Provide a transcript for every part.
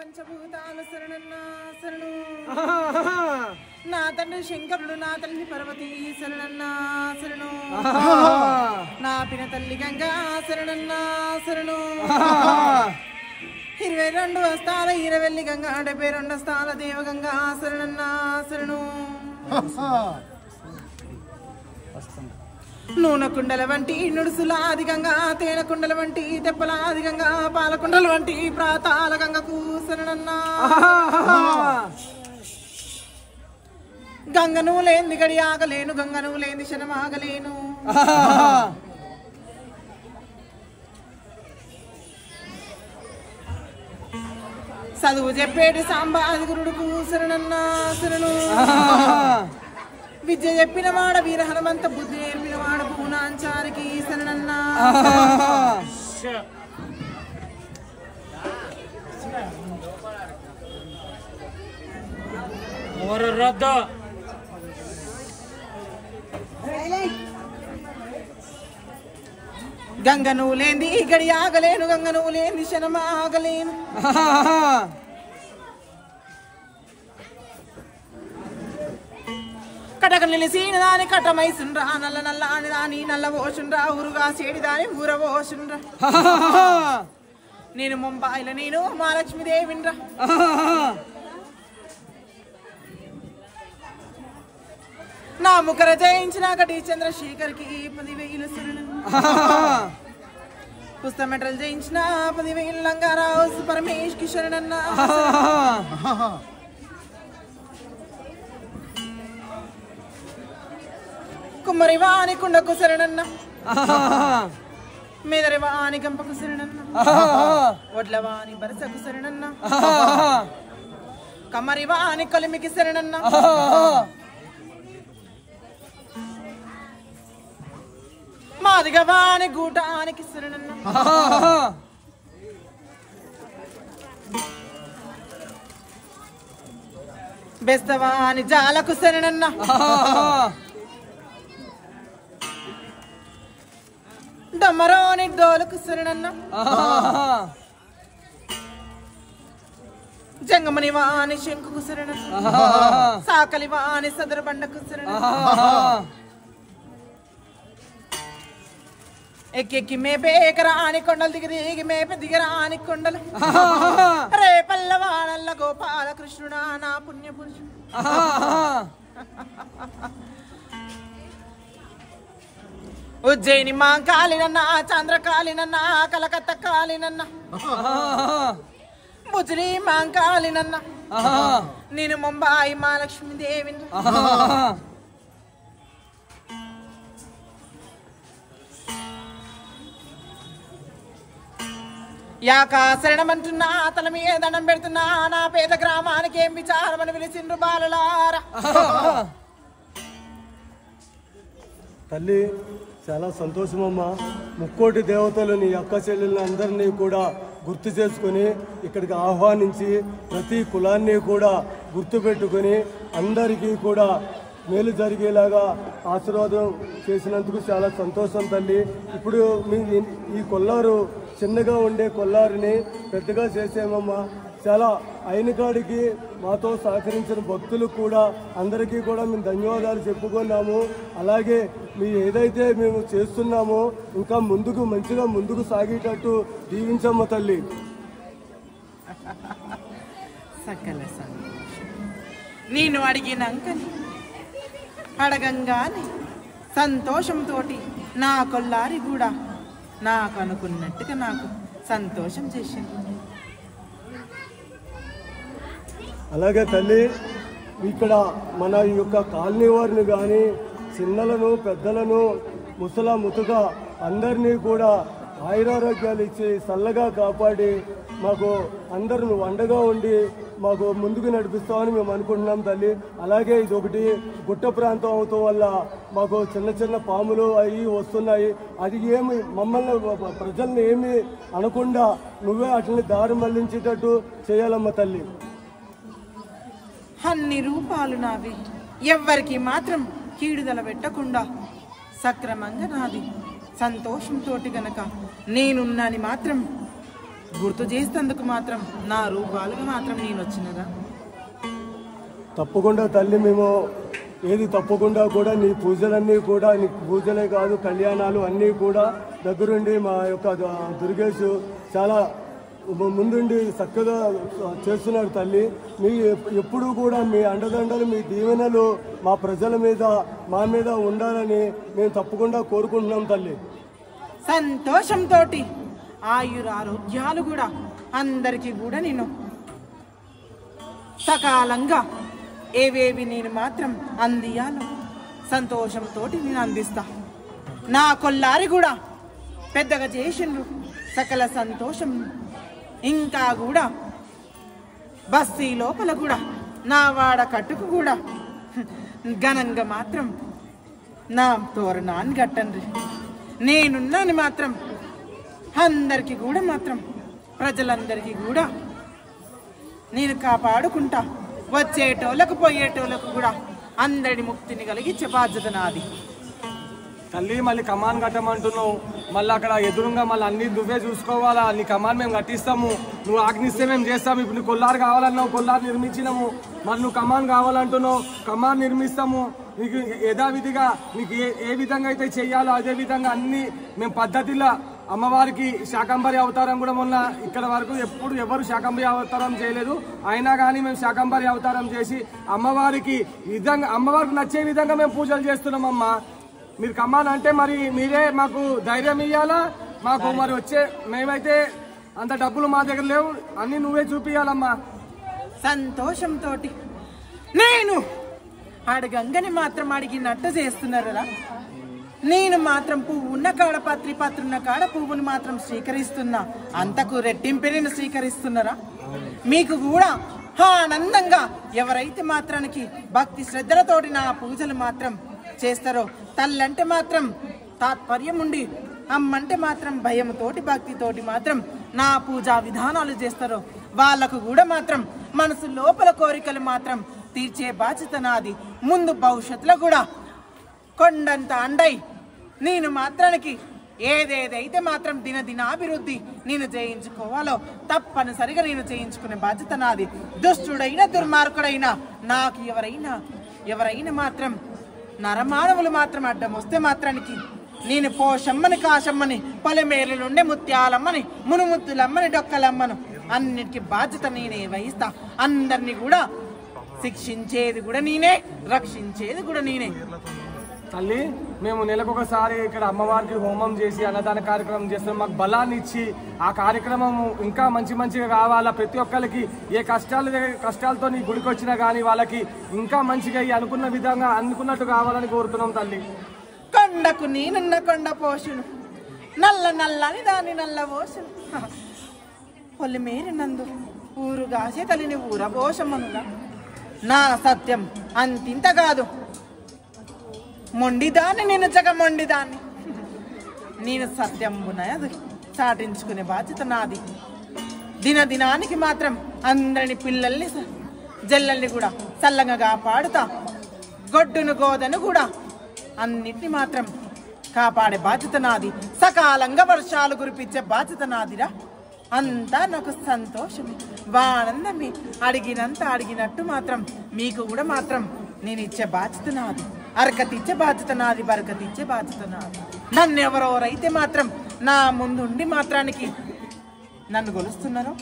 పంచభూతాలు శరణన్నా శరణు నా తండ్రి శంకరుడు నా తల్లి పార్వతీ శరణన్నా శరణు నా పిన తల్లి గంగా శరణన్నా శరణు 22 స్థాల ఈరవెల్లి గంగా 72 స్థాల దేవగంగా శరణన్నా శరణు నూనె కుండల వంటి నుడుసుల అధికంగా తేనె కుండల వంటి తెప్పల అధికంగా పాలకుండల వంటి ప్రాతాల గంగకు శరణన్నా గంగను లేని గడి ఆగలేను గంగను లేని శనమాగలేను చదువు చెప్పేటి సాంబాది గురుడుకు శరణన్నా శరణు విద్య చెప్పిన వాడ వీర హనుమంత బుద్ధి నేర్పిన వాడ పూనాంచారికి శరణన్నా గంగ నువ్వు లేంది గడి ఆగలేను గంగ నువ్వు లేని శనమ ఆగలేను కటక నిలిసిన దాని కటమైసుండ్రా నల్ల నల్ల అని దాని నల్ల పోషుండ్రా ఊరుగా సేడి దాని ఊర పోషుండ్రా నేను ముంబాయిలో నేను మహాలక్ష్మీదేవిండ్రా నా ముఖర జయించిన కటి చంద్రశేఖర్కి 10,000 శరణు పుస్తమెటలు జయించిన 10,000 లంగారావు పరమేష్ కి శరణన్నా కుమ్మరి వాణి కుండకు శరణన్న మేదరి వాణి గంపకు శరణన్న వడ్ల వాణి బరసకు శరణన్న కమ్మరి వాణి కొలిమికి శరణన్న మాదిగ వాణి గూటానికి శరణన్న బెస్తవాణి జాలకు శరణన్న డమరోని డోలకు శరణన్న జంగమని వాణి శంకుకు శరణన్న సాకలి వాణి సదర బండకు శరణన్న ఎక్కెక్కి మేపే ఎకరాని కొండలు దిగి దిగి మేపే దిగరాని కొండలు రే పల్లవానల్ల గోపాలకృష్ణుడా నా పుణ్య పురుషుడు ఉజ్జయిని మా కాలినన్నా చంద్రకాలినన్నా కలకత్త కాలినన్నా ముజలి మా కాలినన్నా నేను ముంబాయి మహాలక్ష్మీదేవిని యాక శరణమంటున్నా తల మీద దండం పెడుతున్నా నా పేద గ్రామానికి ఏం విచారమని పిలిచిండ్రు బాలలారా తల్లి చాలా సంతోషమమ్మా ముక్కోటి దేవతలు నీ అక్క చెల్లెళ్ళని అందరినీ కూడా గుర్తు చేసుకొని ఇక్కడికి ఆహ్వానించి ప్రతి కులాన్ని కూడా గుర్తుపెట్టుకొని అందరికీ కూడా మేలు జరిగేలాగా ఆశీర్వాదం చేసినందుకు చాలా సంతోషం తల్లి. ఇప్పుడు ఈ కొల్లారు చిన్నగా ఉండే కొల్లారిని పెద్దగా చేసామమ్మా. చాలా అయిన కాడికి మాతో సహకరించిన భక్తులకు కూడా అందరికీ కూడా మేము ధన్యవాదాలు చెప్పుకున్నాము. అలాగే మీ ఏదైతే మేము చేస్తున్నామో ఇంకా మంచిగా ముందుకు సాగేటట్టు దీవించమ్మ తల్లి. సకల నేను అడిగినాకని అడగంగానే సంతోషంతో నా కొల్లారి కూడా నాకు అనుకున్నట్టుగా నాకు సంతోషం చేసింది. అలాగే తల్లి ఇక్కడ మన యొక్క కాలనీ వారిని కానీ చిన్నలను పెద్దలను ముసల అందరినీ కూడా ఆయురారోగ్యాలు ఇచ్చి చల్లగా కాపాడి మాకు అందరూ అండగా ఉండి మాకు ముందుకు నడిపిస్తామని మేము అనుకుంటున్నాం తల్లి. అలాగే ఇది ఒకటి గుట్ట ప్రాంతం అవటం వల్ల మాకు చిన్న చిన్న పాములు అవి వస్తున్నాయి. అది ఏమి మమ్మల్ని ప్రజల్ని ఏమి అనకుండా నువ్వే అట్లని దారి మళ్లించేటట్టు చేయాలమ్మ తల్లి. అన్ని రూపాలు నావి, ఎవ్వరికి మాత్రం కీడుదల పెట్టకుండా సక్రమంగా నాది సంతోషంతో గనక నేనున్నాని మాత్రం గుర్తు చేసేందుకు మాత్రం నా రూపాలుగా మాత్రం నేను వచ్చినరా? తప్పకుండా తల్లి, మేము ఏది తప్పకుండా కూడా నీ పూజలన్నీ కూడా, నీ పూజలే కాదు కళ్యాణాలు అన్నీ కూడా దగ్గరుండి మా యొక్క దుర్గేష్ చాలా ముందుండి చక్కగా చేస్తున్నాడు తల్లి. మీ ఎప్పుడూ కూడా మీ అండదండలు, మీ దీవెనలు మా ప్రజల మీద, మా మీద ఉండాలని మేము తప్పకుండా కోరుకుంటున్నాం తల్లి. సంతోషంతో ఆయురారోగ్యాలు కూడా అందరికీ కూడా నేను సకాలంగా ఏవేవి నేను మాత్రం అందియాలో సంతోషంతో నేను అందిస్తా. నా కొల్లారి కూడా పెద్దగా చేసిండ్రు, సకల సంతోషం. ఇంకా కూడా బస్తీ లోపల కూడా నా వాడ కట్టుకు కూడా ఘనంగా మాత్రం నా తోరణాన్ని కట్టండి. నేనున్నాను మాత్రం అందరికీ కూడా మాత్రం ప్రజలందరికీ కూడా నేను కాపాడుకుంటా. వచ్చేటోళ్ళకు పోయేటోళ్ళకు కూడా అందరి ముక్తిని కలిగించే బాధ్యత నాది. తల్లి మళ్ళీ కమాన్ కట్టమంటున్నావు, మళ్ళీ అక్కడ ఎదురుగా మళ్ళీ అన్ని నువ్వే చూసుకోవాలా. నీ కమాన్ మేము కట్టిస్తాము, నువ్వు ఆజ్ఞిస్తే మేము చేస్తాము. ఇప్పుడు నీ కొల్లారు కావాలన్నావు, కొల్లారు నిర్మించినాము. మరి నువ్వు కమాన్ కావాలంటున్నావు, కమాన్ నిర్మిస్తాము. నీకు యథావిధిగా నీకు ఏ విధంగా అయితే చెయ్యాలో అదే విధంగా అన్ని మేము పద్ధతిలో అమ్మవారికి శాకంబరి అవతారం కూడా మొన్న ఇక్కడ వరకు ఎప్పుడు ఎవరు శాకంబరి అవతారం చేయలేదు. అయినా కానీ మేము శాకంబరి అవతారం చేసి అమ్మవారికి నచ్చే విధంగా మేము పూజలు చేస్తున్నామమ్మా. మీరు కమాన్ అంటే మరి మీరే మాకు ధైర్యం ఇవ్వాలా. మాకు మరి మేమైతే అంత డబ్బులు మా దగ్గర లేవు, అన్ని నువ్వే చూపియాలమ్మా. సంతోషంతో నేను అడగంగని మాత్రం అడిగినట్టు చేస్తున్నారా? నేను మాత్రం పువ్వు ఉన్న కాడ పత్రున్న కాడ పువ్వును మాత్రం స్వీకరిస్తున్నా, అంతకు రెట్టింపు నేను స్వీకరిస్తున్నారా? మీకు కూడా ఆనందంగా ఎవరైతే మాత్రానికి భక్తి శ్రద్ధలతోటి నా పూజలు మాత్రం చేస్తారో, తల్లంటే మాత్రం తాత్పర్యం ఉండి, అమ్మంటే మాత్రం భయంతోటి భక్తితోటి మాత్రం నా పూజా విధానాలు చేస్తారో వాళ్ళకు కూడా మాత్రం మనసు లోపల కోరికలు మాత్రం తీర్చే బాధ్యత నాది. ముందు భవిష్యత్తులో కూడా కొండంత అండై నేను మాత్రానికి ఏదేదైతే మాత్రం దినదినాభివృద్ధి నేను చేయించుకోవాలో తప్పనిసరిగా నేను చేయించుకునే బాధ్యత నాది. దుష్టుడైన దుర్మార్గుడైనా నాకు ఎవరైనా మాత్రం నరమానవులు మాత్రం అడ్డం వస్తే మాత్రానికి నేను పోషమ్మని కాశమ్మని పొలమేరులుండే ముత్యాలమ్మని మునుముత్తులమ్మని డొక్కలమ్మను అన్నిటికీ బాధ్యత నేనే వహిస్తా. అందరినీ కూడా శిక్షించేది కూడా నేనే, రక్షించేది కూడా నేనే. తల్లి మేము నెలకొకసారి ఇక్కడ అమ్మవారికి హోమం చేసి అన్నదాన కార్యక్రమం చేస్తాం. మాకు బలాన్ని ఇచ్చి ఆ కార్యక్రమం ఇంకా మంచిగా కావాలా. ప్రతి ఒక్కరికి ఏ కష్టాలతో నీ గుడికి వచ్చినా కానీ వాళ్ళకి ఇంకా మంచిగా అనుకున్న విధంగా అనుకున్నట్టు కావాలని కోరుతున్నాం తల్లి. కొండకు నేనున్న కొండ పోషును, నల్లని దాని నల్ల పోషును. పొలిమేరి నందు ఊరు గాసే తల్లిని ఊరబోషమనుగా. నా సత్యం అంతింత కాదు, మొండిదాన్ని నేను మొండిదాన్ని. నేను సత్యంబునది చాటించుకునే బాధ్యత నాది. దినానికి మాత్రం అందరిని పిల్లల్ని జల్లల్ని కూడా చల్లగా కాపాడుతా. గొడ్డును గోదను కూడా అన్నిటిని మాత్రం కాపాడే బాధ్యత నాది. సకాలంగా వర్షాలు కురిపించే బాధ్యత నాదిరా. అంతా నాకు సంతోషమే, ఆనందమే. అడిగినట్టు మాత్రం మీకు కూడా మాత్రం నేను ఇచ్చే బాధ్యత నాది. అరకతిచ్చే బాధ్యత నాది, బరకతిచ్చే బాధ్యత నాది. నన్ను ఎవరెవరైతే మాత్రం నా ముందుండి మాత్రానికి నన్ను గొలుస్తున్నారో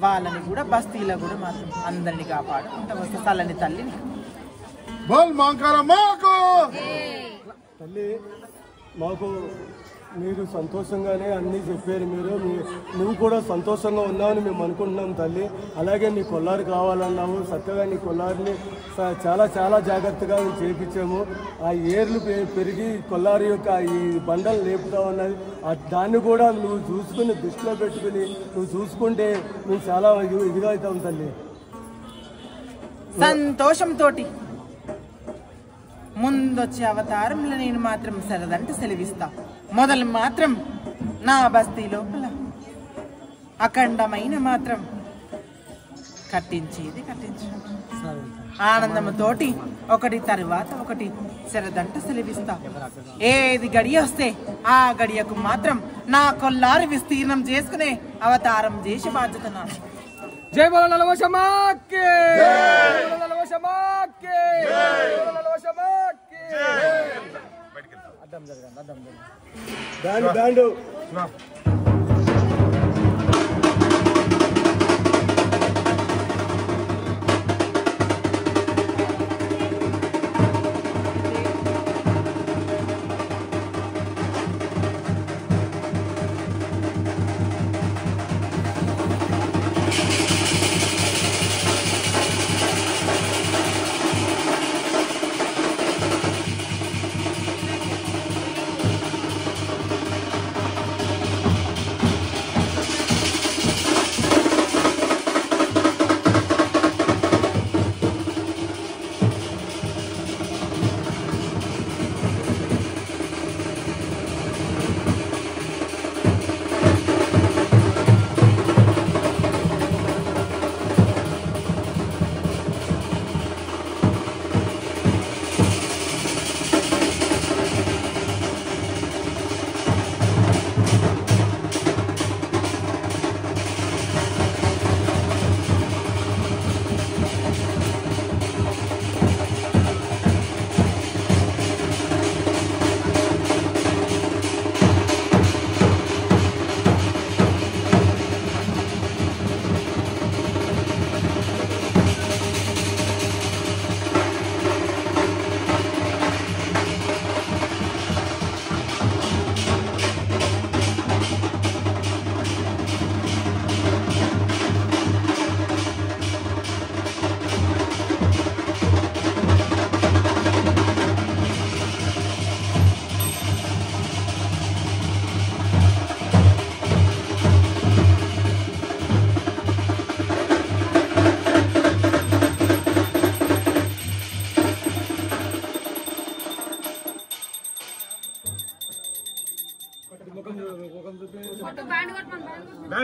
వాళ్ళని కూడా బస్తీలో కూడా మాత్రం అందరినీ కాపాడుకుంటా వస్తే చల్లని తల్లిని. తల్లి మాకు మీరు సంతోషంగానే అన్నీ చెప్పారు. నువ్వు కూడా సంతోషంగా ఉన్నావని మేము అనుకుంటున్నాం తల్లి. అలాగే నీ కొల్లారు కావాలన్నావు, చక్కగా నీ కొల్లారిని చాలా జాగ్రత్తగా మేము చేయించాము. ఆ ఏర్లు పెరిగి కొల్లారి యొక్క ఈ బండలు లేపుతా ఉన్నది, దాన్ని కూడా నువ్వు చూసుకుని దృష్టిలో పెట్టుకుని నువ్వు చూసుకుంటే మేము చాలా ఇదిగా అవుతాం తల్లి. సంతోషంతో ముందొచ్చే అవతారంలో నేను మాత్రం సరదంటే సెలవిస్తా. మొదలు మాత్రం నా బస్తీ లోపల అఖండమైన మాత్రం కట్టించేది ఆనందముతోటి ఒకటి తరువాత ఒకటి శరదంట సెలవిస్తా. ఏది గడియ వస్తే ఆ గడియకు మాత్రం నా కొల్లారి విస్తీర్ణం చేసుకునే అవతారం చేసి బాధ్యత నాది. జై బోలో నలవశమాకి, జై బోలో నలవశమాకి, జై బోలో నలవశమాకి. అడ్డం జరగండి, అడ్డం జరగండి.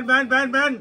Band band